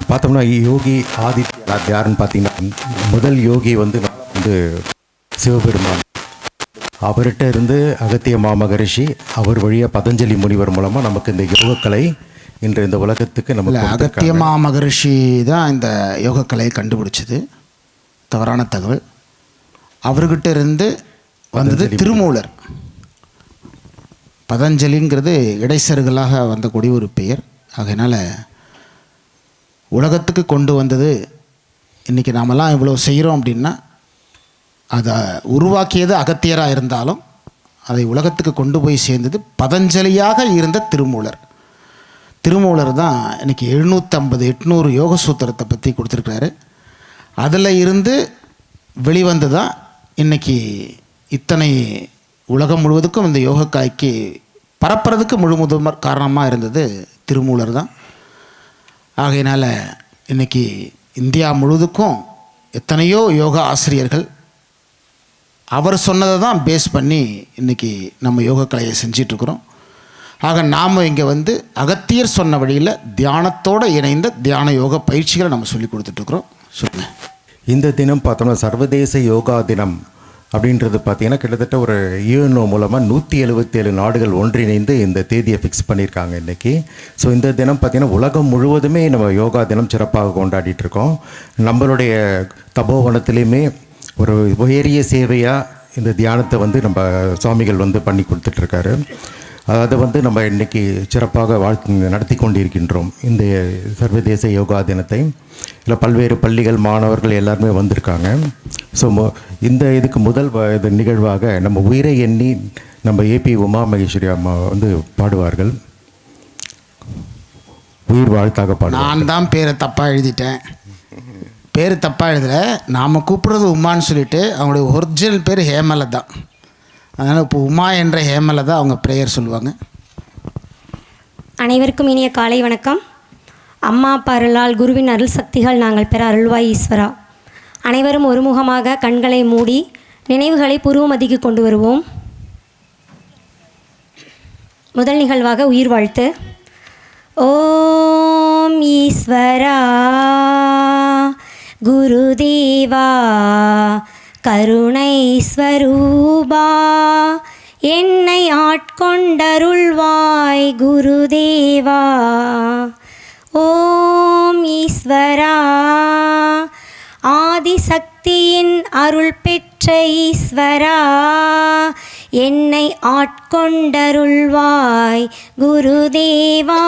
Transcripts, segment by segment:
பார்த்தோம்னா யோகி ஆதித்யநாத் யாருன்னு பார்த்தீங்கன்னா முதல் யோகி வந்து சிவபெருமான். அவர்கிட்ட இருந்து அகத்திய மாமகரிஷி, அவர் வழியாக பதஞ்சலி முனிவர் மூலமாக நமக்கு இந்த யோகக்கலை இன்று இந்த உலகத்துக்கு நம்ம அகத்திய மாமகரிஷி தான் இந்த யோகக்கலையை கண்டுபிடிச்சது. தவறான தகவல். அவர்கிட்ட இருந்து வந்தது திருமூலர். பதஞ்சலிங்கிறது இடைச்சர்களாக வந்தக்கூடிய ஒரு பெயர். ஆகையினால் உலகத்துக்கு கொண்டு வந்தது. இன்றைக்கி நாமெல்லாம் இவ்வளோ செய்கிறோம் அப்படின்னா அதை உருவாக்கியது அகத்தியராக இருந்தாலும் அதை உலகத்துக்கு கொண்டு போய் சேர்ந்தது பதஞ்சலியாக இருந்த திருமூலர். திருமூலர் தான் இன்றைக்கி 750-800 யோக சூத்திரத்தை பற்றி கொடுத்துருக்காரு. அதில் இருந்து வெளிவந்து தான் இன்றைக்கி இத்தனை உலகம் முழுவதுக்கும் இந்த யோகக்காய்க்கு பரப்புறதுக்கு முதல் காரணமாக இருந்தது திருமூலர் தான். ஆகையினால் இன்றைக்கி இந்தியா முழுவதுக்கும் எத்தனையோ யோகா ஆசிரியர்கள் அவர் சொன்னதை தான் பேஸ் பண்ணி இன்றைக்கி நம்ம யோகக்கலையை செஞ்சிட்ருக்குறோம். ஆக நாம் இங்கே வந்து அகத்தியர் சொன்ன வழியில் தியானத்தோடு இணைந்த தியான யோக பயிற்சிகளை நம்ம சொல்லி கொடுத்துட்ருக்குறோம். சொல்லுங்கள். இந்த தினம் பார்த்தோம்னா சர்வதேச யோகா தினம் அப்படின்றது பார்த்திங்கன்னா கிட்டத்தட்ட ஒரு யூஎன்ஓ மூலமாக 177 நாடுகள் ஒன்றிணைந்து இந்த தேதியை ஃபிக்ஸ் பண்ணியிருக்காங்க இன்றைக்கி. ஸோ இந்த தினம் பார்த்திங்கன்னா உலகம் முழுவதுமே நம்ம யோகா தினம் சிறப்பாக கொண்டாடிட்டுருக்கோம். நம்மளுடைய தபோவனத்திலையுமே ஒரு உயரிய சேவையாக இந்த தியானத்தை வந்து நம்ம சுவாமிகள் வந்து பண்ணி கொடுத்துட்ருக்காரு. அதை வந்து நம்ம இன்றைக்கி சிறப்பாக நடத்தி கொண்டிருக்கின்றோம். இந்த சர்வதேச யோகா தினத்தை இல்லை பல்வேறு பள்ளிகள் மாணவர்கள் எல்லாருமே வந்திருக்காங்க. ஸோ இந்த இதுக்கு முதல் இது நிகழ்வாக நம்ம உயிரை எண்ணி நம்ம ஏபி உமா மகேஸ்வரி அம்மா வந்து பாடுவார்கள். உயிர் வாழ்த்தாக பாடுவார்கள். நான் தான் பேரை தப்பாக எழுதிட்டேன். பேர் தப்பாக எழுதலை. நாம் கூப்பிட்றது உமான்னு சொல்லிவிட்டு அவங்களுடைய ஒரிஜினல் பேர் ஹேமலதா. அதனால் இப்போ உமா என்ற ஹேமலதா அவங்க ப்ரேயர் சொல்லுவாங்க. அனைவருக்கும் இனிய காலை வணக்கம். அம்மா பருளால் குருவின் அருள் சக்திகள் நாங்கள் பெற அருள்வாய் ஈஸ்வரா. அனைவரும் ஒருமுகமாக கண்களை மூடி நினைவுகளை புருவமதிக்கு கொண்டு வருவோம். முதல் நிகழ்வாக உயிர் வாழ்த்து. ஓம் ஈஸ்வரா குருதேவா கருணை ஸ்வரூபா என்னை ஆட்கொண்டருள்வாய் குருதேவா. ஓம் ஈஸ்வரா ஆதிசக்தியின் அருள் பெற்ற ஈஸ்வரா என்னை ஆட்கொண்டருள்வாய் குருதேவா.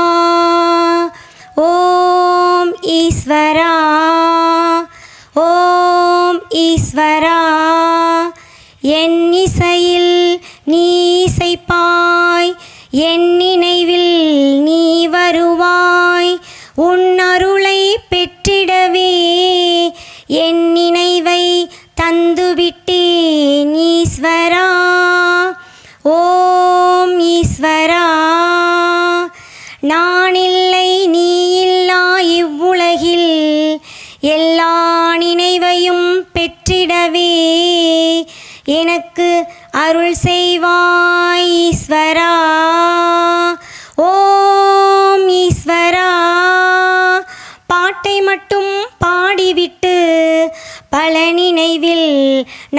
ஓம் ஈஸ்வரா ஓம் ஈஸ்வரா என் இசையில் நீ இசைப்பாய், என் நினைவில் நீ வருவாய். உன் அருளை பெற்றிடவே என் நினைவை தந்துவிட்டேன் ஈஸ்வரா. ஓம் ஈஸ்வரா நான் இல்லை நீ இல்லா இவ்வுலகில் எல்லா நினைவையும் பெற்றிடவே எனக்கு அருள் செய்வாய் ஈஸ்வரா. ஓம் ஈஸ்வரா பாட்டை மட்டும் பாடிவிட்டு பல நினைவில்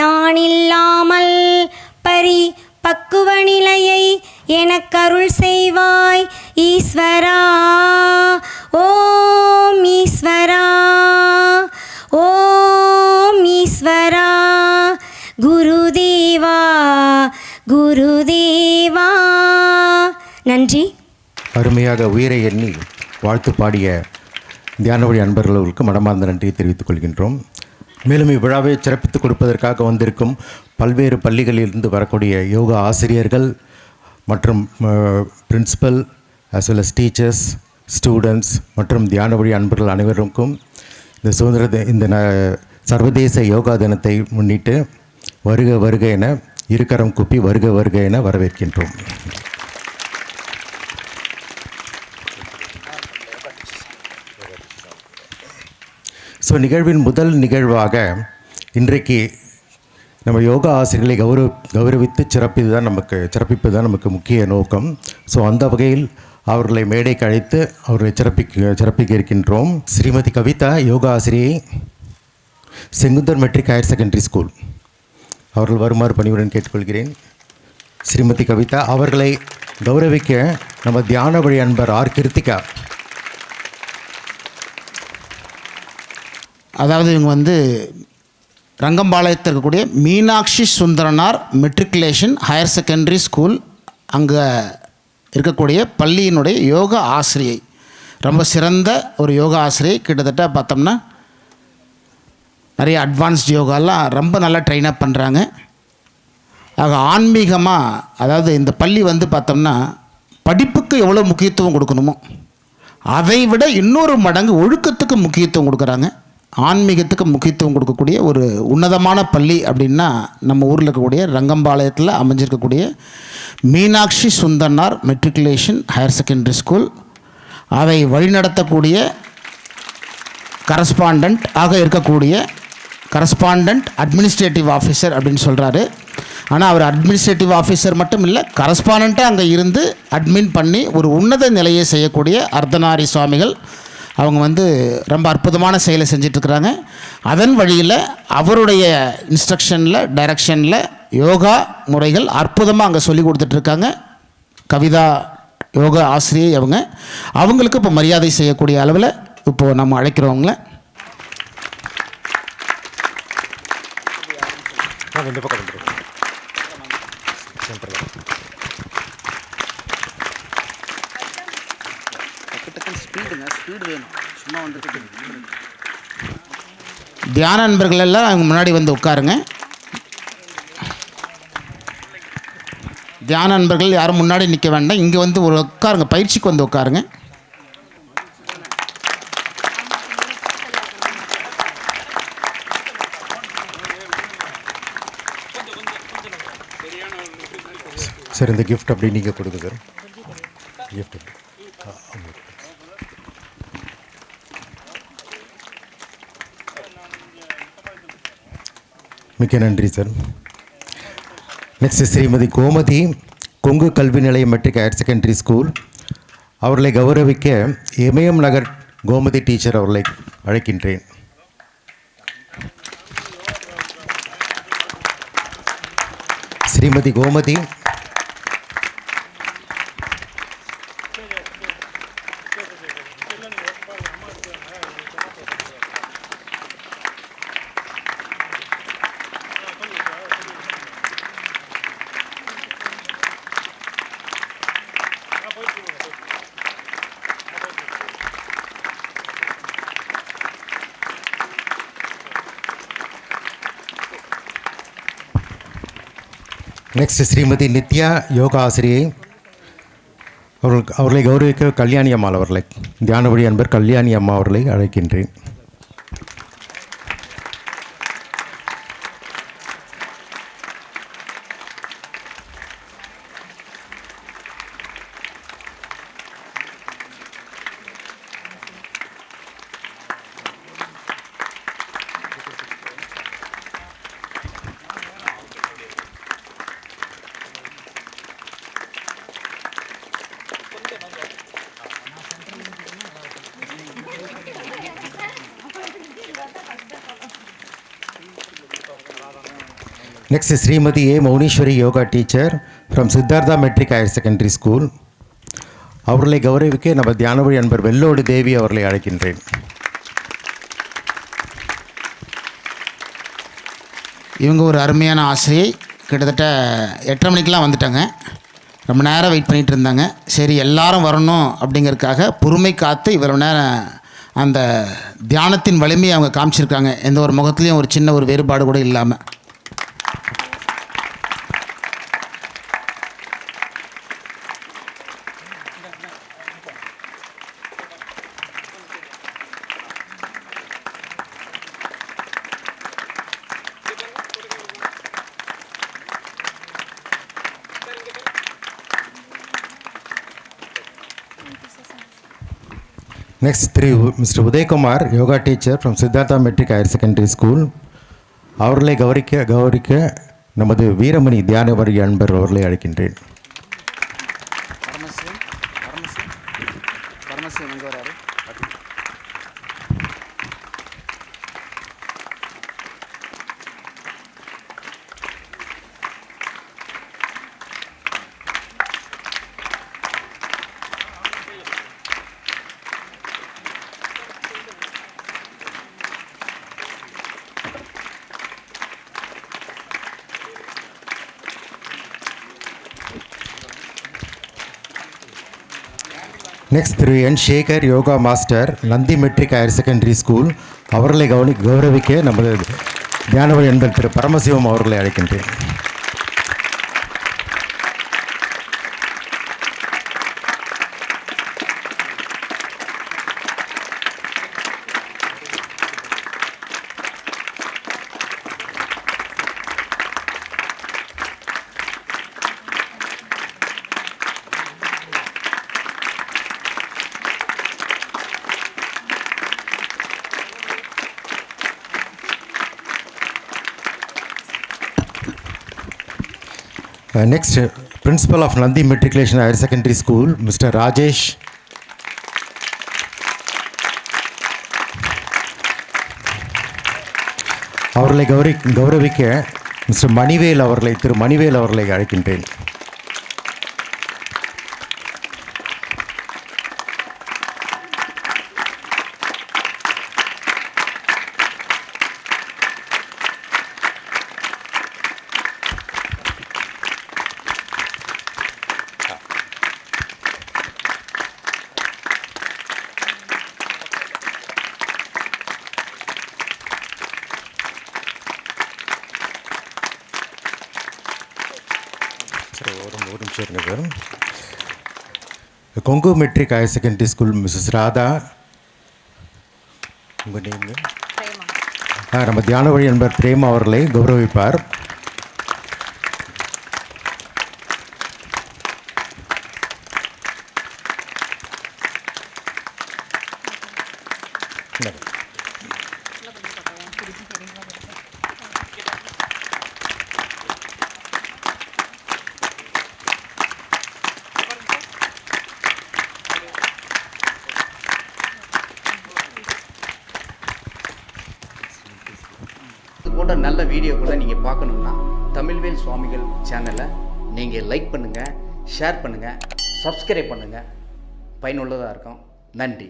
நான் இல்லாமல் பக்குவ நிலையை எனக்கருள் செய்வாய் ஈஸ்வரா. ஓம் ஈஸ்வரா ஓம் ஈஸ்வரா குருதேவா குருதேவா. நன்றி. அருமையாக உயிரை எண்ணி வாழ்த்து பாடிய தியானவழி அன்பர்களுக்கு மனமார்ந்த நன்றியை தெரிவித்துக் கொள்கின்றோம். மேலும் இவ்விழாவை சிறப்பித்துக் கொடுப்பதற்காக வந்திருக்கும் பல்வேறு பள்ளிகளிலிருந்து வரக்கூடிய யோகா ஆசிரியர்கள் மற்றும் principal as well as teachers, students மற்றும் தியானவழி அன்பர்கள் அனைவருக்கும் இந்த சர்வதேச யோகா தினத்தை முன்னிட்டு வருக வருக என இருக்கரம் கூப்பி வருக வருக என வரவேற்கின்றோம். ஸோ நிகழ்வின் முதல் நிகழ்வாக இன்றைக்கு நம்ம யோகா ஆசிரியர்களை கௌரவித்து சிறப்பிப்பது தான் நமக்கு முக்கிய நோக்கம். ஸோ அந்த வகையில் அவர்களை மேடைக்கு அழைத்து அவர்களை சிறப்பிக்க இருக்கின்றோம். ஸ்ரீமதி கவிதா யோகா ஆசிரியை, Sengunthar matric higher secondary school அவர்கள் வருமாறு பணிவுடன் கேட்டுக்கொள்கிறேன். ஸ்ரீமதி கவிதா அவர்களை கௌரவிக்க நம்ம தியான வழி அன்பர் ஆர் கிருத்திகா. அதாவது இவங்க வந்து ரங்கம்பாளையத்தில் இருக்கக்கூடிய Meenakshi Sundaranar matriculation higher secondary school அங்கே இருக்கக்கூடிய பள்ளியினுடைய யோகா ஆசிரியை, ரொம்ப சிறந்த ஒரு யோகா ஆசிரியை. கிட்டத்தட்ட பார்த்தோம்னா நிறைய அட்வான்ஸ்டு யோகாலாம் ரொம்ப நல்லா ட்ரெயின் அப் பண்ணுறாங்க. ஆக ஆன்மீகமாக, அதாவது இந்த பள்ளி வந்து பார்த்தோம்னா படிப்புக்கு எவ்வளோ முக்கியத்துவம் கொடுக்கணுமோ அதை விட இன்னொரு மடங்கு ஒழுக்கத்துக்கு முக்கியத்துவம் கொடுக்குறாங்க. ஆன்மீகத்துக்கு முக்கியத்துவம் கொடுக்கக்கூடிய ஒரு உன்னதமான பள்ளி அப்படின்னா நம்ம ஊரில் இருக்கக்கூடிய ரங்கம்பாளையத்தில் அமைஞ்சிருக்கக்கூடிய Meenakshi Sundaranar matriculation higher secondary school. அதை வழிநடத்தக்கூடிய கரஸ்பாண்டன்ட் ஆக இருக்கக்கூடிய கரஸ்பாண்டன்ட் அட்மினிஸ்ட்ரேட்டிவ் ஆஃபீஸர் அப்படின்னு சொல்கிறாரு. ஆனால் அவர் அட்மினிஸ்ட்ரேட்டிவ் ஆஃபீஸர் மட்டும் இல்லை, கரஸ்பாண்டண்ட்டாக அங்கே இருந்து அட்மின் பண்ணி ஒரு உன்னத நிலையை செய்யக்கூடிய அர்த்தநாரி சுவாமிகள். அவங்க வந்து ரொம்ப அற்புதமான செயலை செஞ்சிட்ருக்கிறாங்க. அதன் வழியில் அவருடைய இன்ஸ்ட்ரக்ஷனில் டைரக்ஷனில் யோகா முறைகள் அற்புதமாக அங்கே சொல்லி கொடுத்துட்ருக்காங்க. கவிதா யோகா ஆசிரியை அவங்களுக்கு இப்போ மரியாதை செய்யக்கூடிய அளவில் இப்போது நம்ம அழைக்கிறவங்கள தியான நண்பர்கள் எல்லாம் அவங்க முன்னாடி வந்து உட்காருங்க. தியான நண்பர்கள் யாரும் முன்னாடி நிற்க வேண்டாம், இங்கே வந்து ஒரு உட்காருங்க, பயிற்சிக்கு வந்து உட்காருங்க. சார் இந்த கிஃப்ட் அப்படி நீங்கள் கொடுங்க சார். கிஃப்ட் மிக்க நன்றி சார். நெக்ஸ்ட் ஸ்ரீமதி கோமதி, கொங்கு கல்வி நிலையம் மெட்ரிக் ஹையர் செகண்டரி ஸ்கூல் அவர்களை கௌரவிக்க இமயம் நகர் கோமதி டீச்சர் அவர்களை அழைக்கின்றேன். ஸ்ரீமதி கோமதி நெக்ஸ்ட் ஸ்ரீமதி நித்யா யோகா ஆசிரியை அவர்களை கௌரவிக்க கல்யாணி அம்மா அவர்களை தியான வழி அன்பர் கல்யாணி அம்மா அவர்களை அழைக்கின்றேன். Next Shrimati A Mouneeswari yoga teacher from Siddhartha matric higher secondary school அவர்களை கௌரவிக்க நம்ம தியான வழி அன்பர் வெள்ளோடு தேவி அவர்களை அழைக்கின்றேன். இவங்க ஒரு அருமையான ஆசிரியை. கிட்டத்தட்ட 8:30 மணிக்கெலாம் வந்துட்டாங்க. ரொம்ப நேரம் வெயிட் பண்ணிகிட்டு இருந்தாங்க. சரி எல்லாரும் வரணும் அப்படிங்கிறதுக்காக பொறுமை காத்து இவ்வளோ நேரம் அந்த தியானத்தின் வலிமையை அவங்க காமிச்சிருக்காங்க. எந்த ஒரு முகத்துலேயும் ஒரு சின்ன ஒரு வேறுபாடு கூட இல்லாமல். Next mister Udhayakumar yoga teacher from Siddhartha matric higher secondary school அவர்களை கௌரவிக்க நமது வீரமணி தியான வழி அன்பர் அவர்களை அழைக்கின்றேன். பரமசிவம் எங்கே வராரு? Next Thiru N Sekar yoga master Nandhi matric higher secondary school அவர்களை கௌரவிக்க நமது தியானவர் என்பது திரு பரமசிவம் அவர்களை அழைக்கின்றேன். Next, Principal of Nandi Matriculation Higher Secondary School, Mr. Rajesh. அவர்களை கௌரவிக்க மிஸ்டர் மணிவேல் அவர்களை திரு மணிவேல் அவர்களை அழைக்கின்றேன். ஒரு நிமிஷம் இருங்க sir. Kongu matric higher secondary school missus Radha. உங்கள் நேம்? நம்ம தியானவழி என்பவர் பிரேமா அவர்களை கௌரவிப்பார். இது போன்ற நல்ல வீடியோக்களை நீங்கள் பார்க்கணுன்னா தமிழ்வேல் சுவாமிகள் சேனலை நீங்கள் லைக் பண்ணுங்கள், ஷேர் பண்ணுங்கள், சப்ஸ்கிரைப் பண்ணுங்கள். பயனுள்ளதாக இருக்கும். நன்றி.